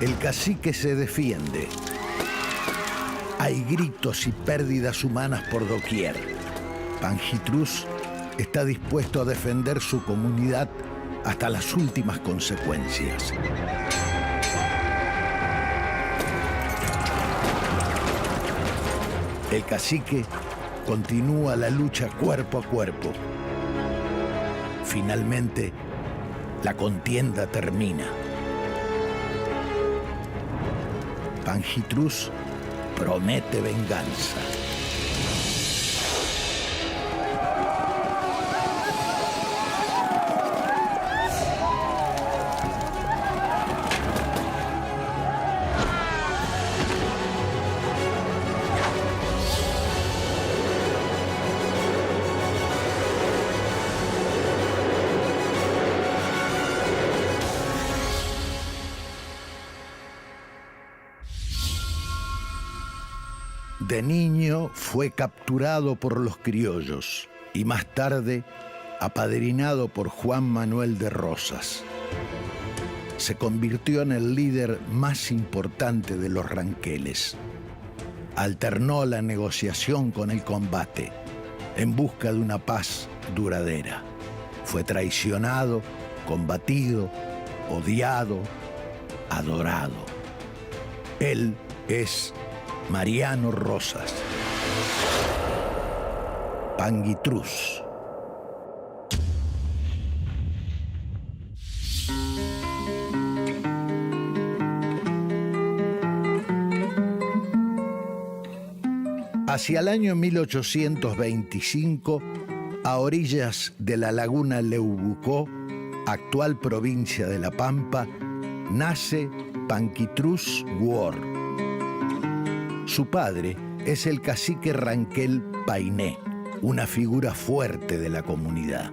El cacique se defiende. Hay gritos y pérdidas humanas por doquier. Pangitrús está dispuesto a defender su comunidad hasta las últimas consecuencias. El cacique continúa la lucha cuerpo a cuerpo. Finalmente, la contienda termina. Pangitrús promete venganza. De niño fue capturado por los criollos y más tarde apadrinado por Juan Manuel de Rosas. Se convirtió en el líder más importante de los ranqueles. Alternó la negociación con el combate en busca de una paz duradera. Fue traicionado, combatido, odiado, adorado. Él es Mariano Rosas. Pangitrús. Hacia el año 1825, a orillas de la laguna Leubucó, actual provincia de La Pampa, nace Pangitrús Guor. Su padre es el cacique Ranquel Painé, una figura fuerte de la comunidad.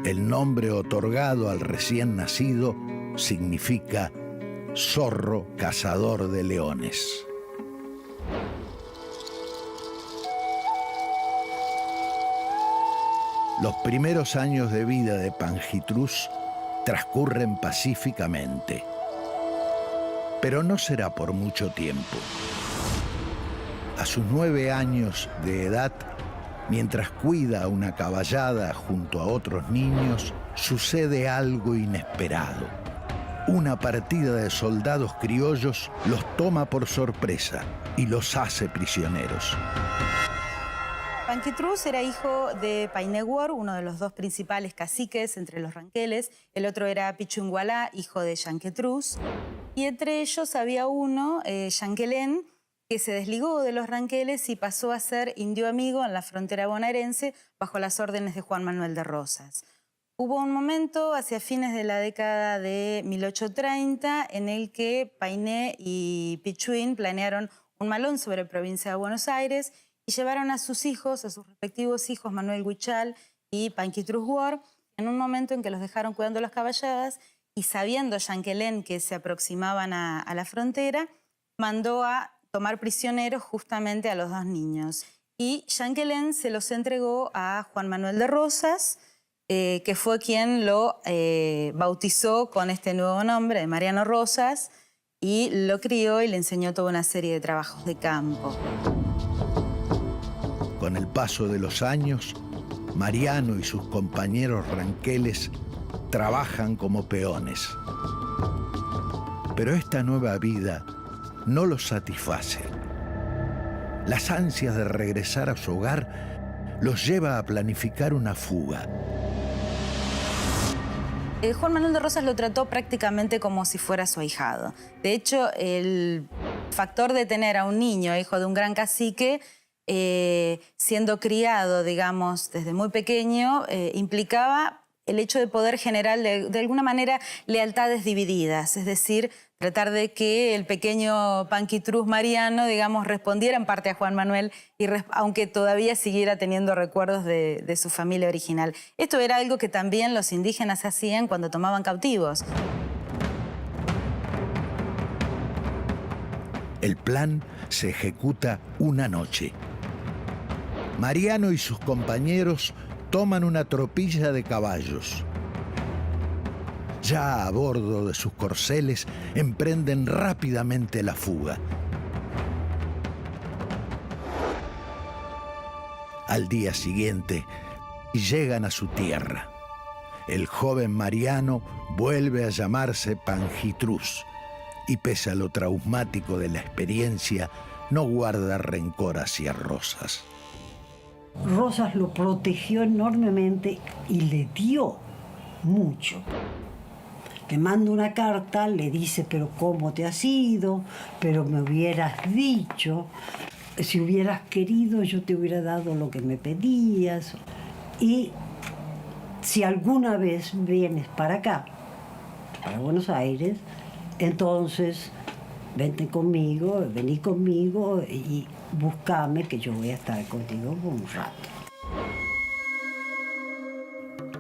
El nombre otorgado al recién nacido significa zorro cazador de leones. Los primeros años de vida de Pangitrús transcurren pacíficamente, pero no será por mucho tiempo. A sus 9 años de edad, mientras cuida a una caballada junto a otros niños, sucede algo inesperado. Una partida de soldados criollos los toma por sorpresa y los hace prisioneros. Pangitrús era hijo de Painé Guor, uno de los dos principales caciques entre los ranqueles. El otro era Pichungualá, hijo de Yanquetrús. Y entre ellos había uno, Yanquelén, que se desligó de los ranqueles y pasó a ser indio amigo en la frontera bonaerense bajo las órdenes de Juan Manuel de Rosas. Hubo un momento hacia fines de la década de 1830 en el que Painé y Pichuín planearon un malón sobre provincia de Buenos Aires y llevaron a sus hijos, a sus respectivos hijos, Manuel Huichal y Pangitrús Guor, en un momento en que los dejaron cuidando las caballadas y sabiendo Yanquelén que se aproximaban a la frontera, mandó a tomar prisioneros justamente a los dos niños. Y Yanquelén se los entregó a Juan Manuel de Rosas, que fue quien lo bautizó con este nuevo nombre de Mariano Rosas, y lo crió y le enseñó toda una serie de trabajos de campo. Con el paso de los años, Mariano y sus compañeros ranqueles trabajan como peones. Pero esta nueva vida no los satisface. Las ansias de regresar a su hogar los lleva a planificar una fuga. Juan Manuel de Rosas lo trató prácticamente como si fuera su ahijado. De hecho, el factor de tener a un niño, hijo de un gran cacique, siendo criado, digamos, desde muy pequeño, implicaba el hecho de poder generar de alguna manera lealtades divididas, es decir, tratar de que el pequeño Pangitrús Mariano, digamos, respondiera en parte a Juan Manuel, aunque todavía siguiera teniendo recuerdos de su familia original. Esto era algo que también los indígenas hacían cuando tomaban cautivos. El plan se ejecuta una noche. Mariano y sus compañeros toman una tropilla de caballos. ya a bordo de sus corceles, emprenden rápidamente la fuga. Al día siguiente, llegan a su tierra. El joven Mariano vuelve a llamarse Panjitrús y, pese a lo traumático de la experiencia, no guarda rencor hacia Rosas. Rosas lo protegió enormemente y le dio mucho. Le manda una carta, le dice, pero ¿cómo te has ido? Pero me hubieras dicho. Si hubieras querido, yo te hubiera dado lo que me pedías. Y si alguna vez vienes para acá, para Buenos Aires, entonces vení conmigo y búscame, que yo voy a estar contigo por un rato.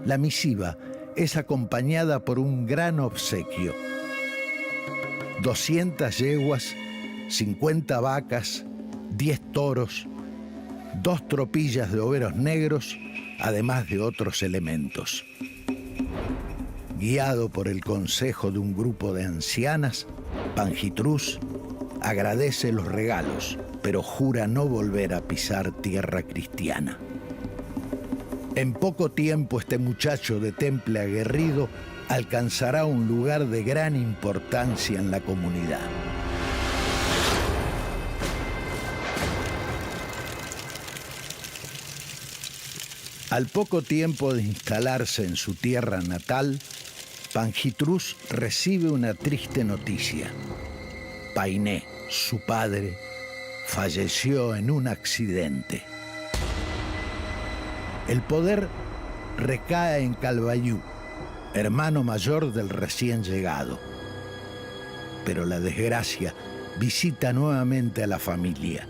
La misiva es acompañada por un gran obsequio: 200 yeguas, 50 vacas, 10 toros, 2 tropillas de overos negros, además de otros elementos. Guiado por el consejo de un grupo de ancianas, Panjitrús agradece los regalos, pero jura no volver a pisar tierra cristiana. En poco tiempo, este muchacho de temple aguerrido alcanzará un lugar de gran importancia en la comunidad. Al poco tiempo de instalarse en su tierra natal, Panjitrús recibe una triste noticia. Painé, su padre, falleció en un accidente. El poder recae en Calbayú, hermano mayor del recién llegado. Pero la desgracia visita nuevamente a la familia.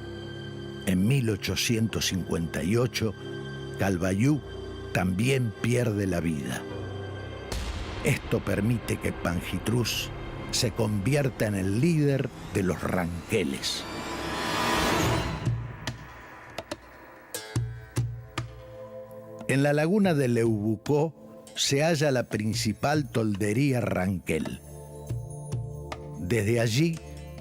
En 1858, Calbayú también pierde la vida. Esto permite que Panjitrús se convierta en el líder de los ranqueles. En la laguna de Leubucó se halla la principal toldería ranquel. Desde allí,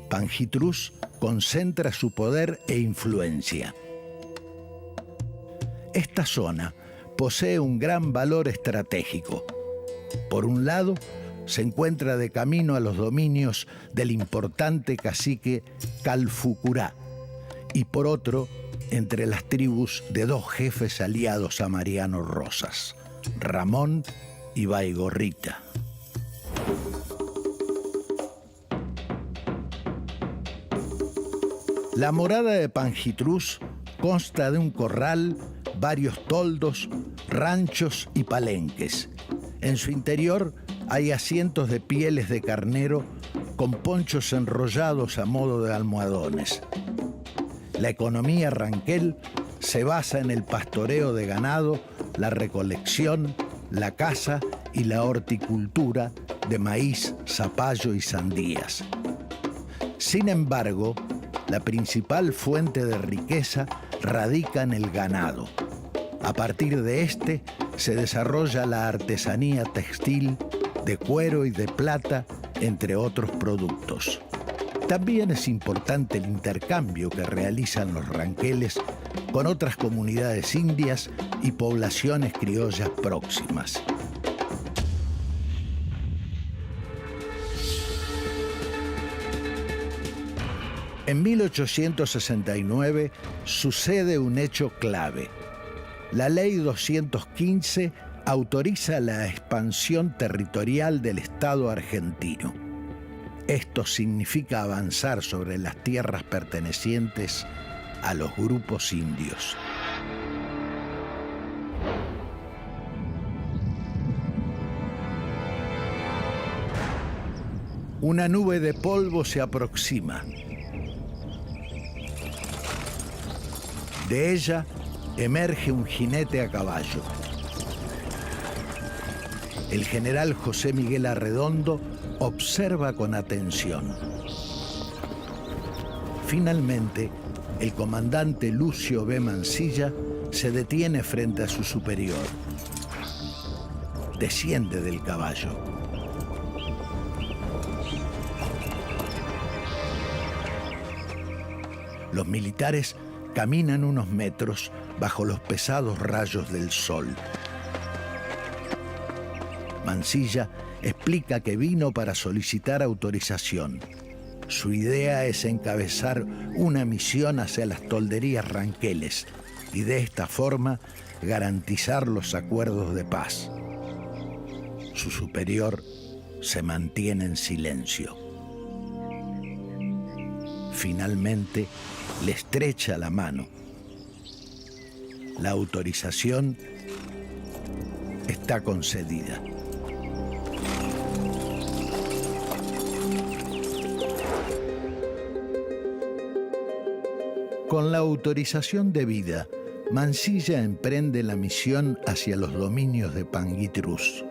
Panjitrús concentra su poder e influencia. Esta zona posee un gran valor estratégico. Por un lado, se encuentra de camino a los dominios del importante cacique Calfucurá, y por otro, entre las tribus de 2 jefes aliados a Mariano Rosas, Ramón y Baigorrita. La morada de Panjitrús consta de un corral, varios toldos, ranchos y palenques. En su interior hay asientos de pieles de carnero con ponchos enrollados a modo de almohadones. La economía ranquel se basa en el pastoreo de ganado, la recolección, la caza y la horticultura de maíz, zapallo y sandías. Sin embargo, la principal fuente de riqueza radica en el ganado. A partir de este se desarrolla la artesanía textil, de cuero y de plata, entre otros productos. También es importante el intercambio que realizan los ranqueles con otras comunidades indias y poblaciones criollas próximas. En 1869 sucede un hecho clave. La Ley 215 autoriza la expansión territorial del Estado argentino. Esto significa avanzar sobre las tierras pertenecientes a los grupos indios. Una nube de polvo se aproxima. De ella emerge un jinete a caballo. El general José Miguel Arredondo observa con atención. Finalmente, el comandante Lucio B. Mansilla se detiene frente a su superior. Desciende del caballo. Los militares caminan unos metros bajo los pesados rayos del sol. Mansilla explica que vino para solicitar autorización. Su idea es encabezar una misión hacia las tolderías ranqueles y de esta forma garantizar los acuerdos de paz. Su superior se mantiene en silencio. Finalmente, le estrecha la mano. La autorización está concedida. Con la autorización debida, Mansilla emprende la misión hacia los dominios de Panguitrús.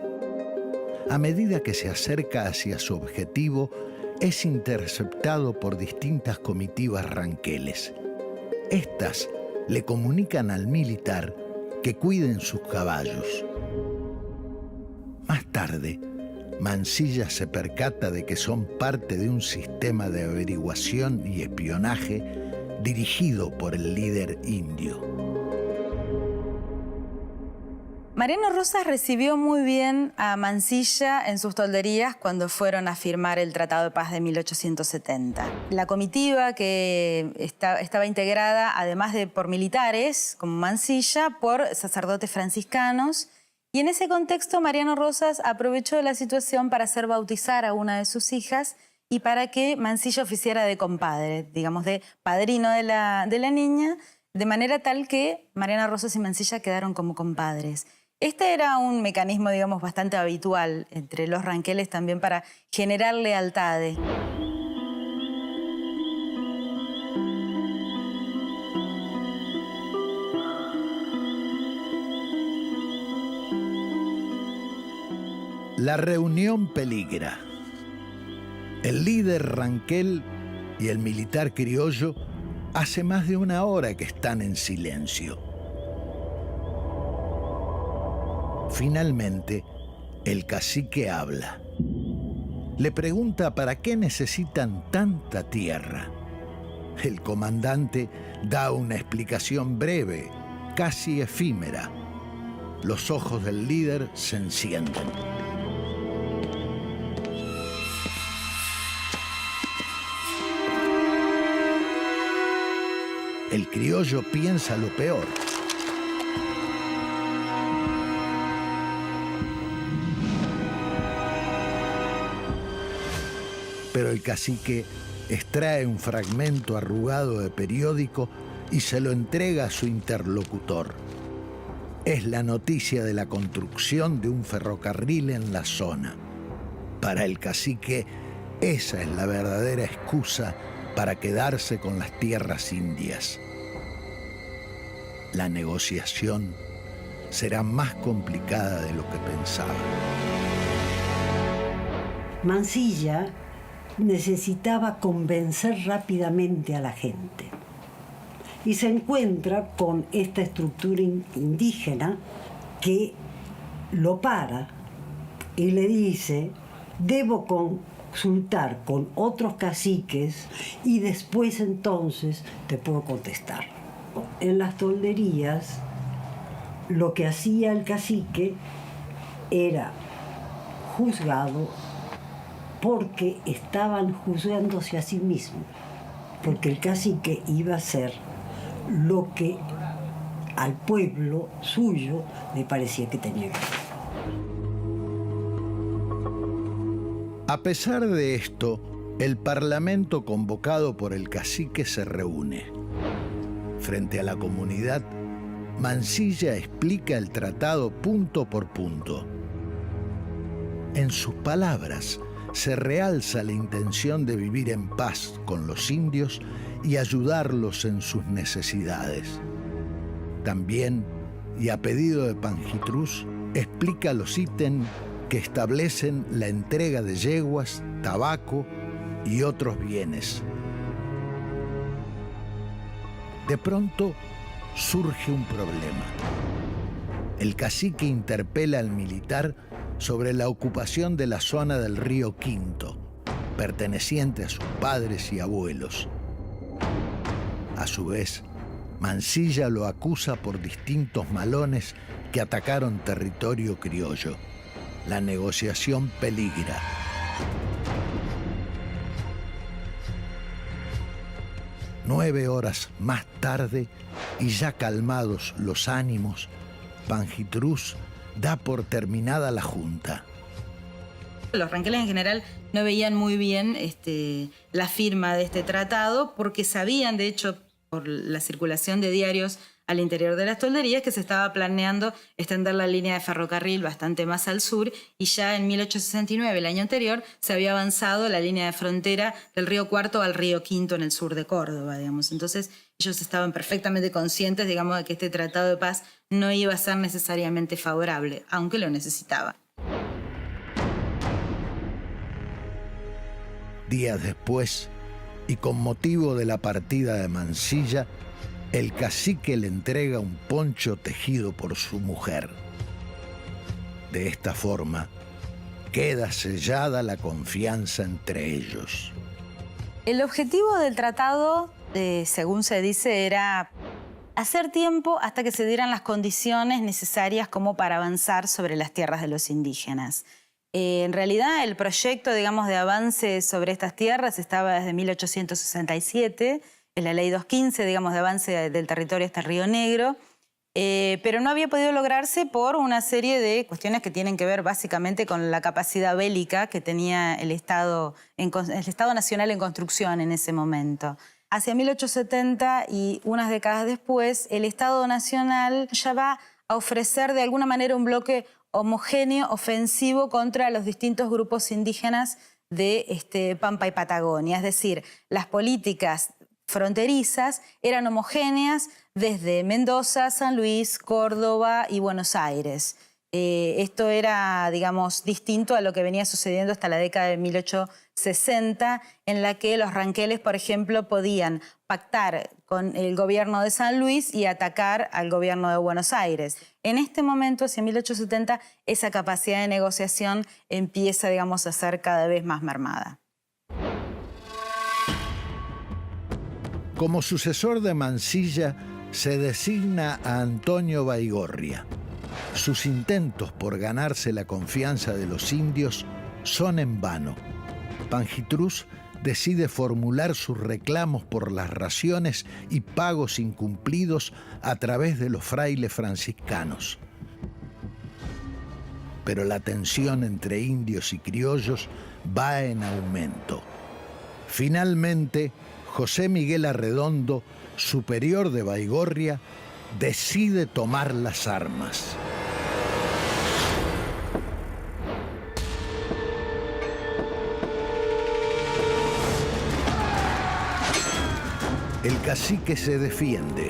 A medida que se acerca hacia su objetivo, es interceptado por distintas comitivas ranqueles. Estas le comunican al militar que cuiden sus caballos. Más tarde, Mansilla se percata de que son parte de un sistema de averiguación y espionaje dirigido por el líder indio. Mariano Rosas recibió muy bien a Mansilla en sus tolderías cuando fueron a firmar el Tratado de Paz de 1870. La comitiva que estaba integrada, además de por militares, como Mansilla, por sacerdotes franciscanos. Y en ese contexto, Mariano Rosas aprovechó la situación para hacer bautizar a una de sus hijas y para que Mansilla oficiara de compadre, digamos, de padrino de la niña, de manera tal que Mariano Rosas y Mansilla quedaron como compadres. Este era un mecanismo, digamos, bastante habitual entre los ranqueles también para generar lealtades. La reunión peligra. El líder ranquel y el militar criollo hace más de una hora que están en silencio. Finalmente, el cacique habla. Le pregunta para qué necesitan tanta tierra. El comandante da una explicación breve, casi efímera. Los ojos del líder se encienden. El criollo piensa lo peor. Pero el cacique extrae un fragmento arrugado de periódico y se lo entrega a su interlocutor. Es la noticia de la construcción de un ferrocarril en la zona. Para el cacique, esa es la verdadera excusa para quedarse con las tierras indias. La negociación será más complicada de lo que pensaba. Mansilla necesitaba convencer rápidamente a la gente y se encuentra con esta estructura indígena que lo para y le dice: debo consultar con otros caciques y después entonces te puedo contestar. En las tolderías lo que hacía el cacique era juzgado porque estaban juzgándose a sí mismos, porque el cacique iba a hacer lo que al pueblo suyo le parecía que tenía que hacer. A pesar de esto, el parlamento convocado por el cacique se reúne. Frente a la comunidad, Mansilla explica el tratado punto por punto. En sus palabras, se realza la intención de vivir en paz con los indios y ayudarlos en sus necesidades. También, y a pedido de Panjitrús, explica los ítems que establecen la entrega de yeguas, tabaco y otros bienes. De pronto surge un problema. El cacique interpela al militar sobre la ocupación de la zona del río Quinto, perteneciente a sus padres y abuelos. A su vez, Mansilla lo acusa por distintos malones que atacaron territorio criollo. La negociación peligra. Nueve horas más tarde, y ya calmados los ánimos, Panjitrús da por terminada la junta. Los ranqueles en general no veían muy bien la firma de este tratado porque sabían, de hecho, por la circulación de diarios al interior de las tolderías, que se estaba planeando extender la línea de ferrocarril bastante más al sur, y ya en 1869, el año anterior, se había avanzado la línea de frontera del río Cuarto al río Quinto en el sur de Córdoba, digamos. Entonces ellos estaban perfectamente conscientes, digamos, de que este tratado de paz no iba a ser necesariamente favorable, aunque lo necesitaba. Días después, y con motivo de la partida de Mansilla, el cacique le entrega un poncho tejido por su mujer. De esta forma, queda sellada la confianza entre ellos. El objetivo del tratado, según se dice, era hacer tiempo hasta que se dieran las condiciones necesarias como para avanzar sobre las tierras de los indígenas. En realidad, el proyecto, digamos, de avance sobre estas tierras estaba desde 1867, en la Ley 215, digamos, de avance del territorio hasta el Río Negro, pero no había podido lograrse por una serie de cuestiones que tienen que ver básicamente con la capacidad bélica que tenía el Estado Nacional en construcción en ese momento. Hacia 1870 y unas décadas después, el Estado Nacional ya va a ofrecer de alguna manera un bloque homogéneo, ofensivo contra los distintos grupos indígenas de Pampa y Patagonia. Es decir, las políticas fronterizas eran homogéneas desde Mendoza, San Luis, Córdoba y Buenos Aires. Esto era, digamos, distinto a lo que venía sucediendo hasta la década de 1860, en la que los ranqueles, por ejemplo, podían pactar con el gobierno de San Luis y atacar al gobierno de Buenos Aires. En este momento, hacia 1870, esa capacidad de negociación empieza, digamos, a ser cada vez más mermada. Como sucesor de Mansilla, se designa a Antonio Baigorria. Sus intentos por ganarse la confianza de los indios son en vano. Panjitrús decide formular sus reclamos por las raciones y pagos incumplidos a través de los frailes franciscanos. Pero la tensión entre indios y criollos va en aumento. Finalmente, José Miguel Arredondo, superior de Baigorria, decide tomar las armas. El cacique se defiende.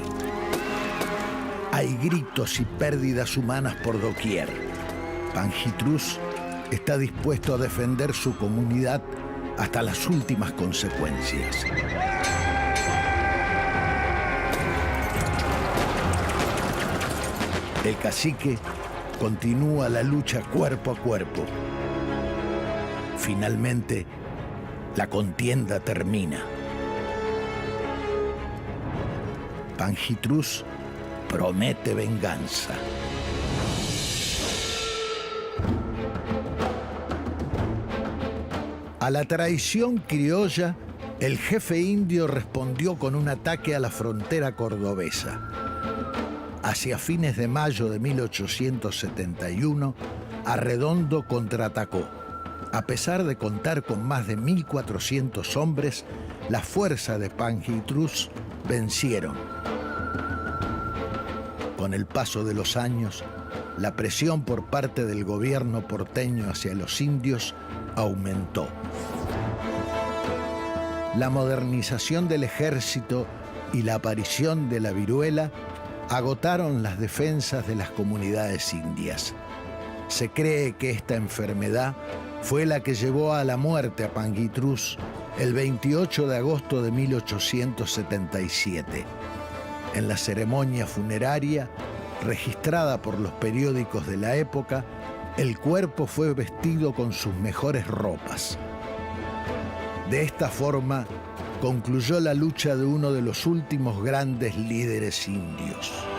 Hay gritos y pérdidas humanas por doquier. Panjitrús está dispuesto a defender su comunidad hasta las últimas consecuencias. El cacique continúa la lucha cuerpo a cuerpo. Finalmente, la contienda termina. Panjitrús promete venganza. A la traición criolla, el jefe indio respondió con un ataque a la frontera cordobesa. Hacia fines de mayo de 1871, Arredondo contraatacó. A pesar de contar con más de 1.400 hombres, las fuerzas de Panjitrús vencieron. Con el paso de los años, la presión por parte del gobierno porteño hacia los indios aumentó. La modernización del ejército y la aparición de la viruela agotaron las defensas de las comunidades indias. Se cree que esta enfermedad fue la que llevó a la muerte a Panjitrús el 28 de agosto de 1877. En la ceremonia funeraria, registrada por los periódicos de la época, el cuerpo fue vestido con sus mejores ropas. De esta forma, concluyó la lucha de uno de los últimos grandes líderes indios.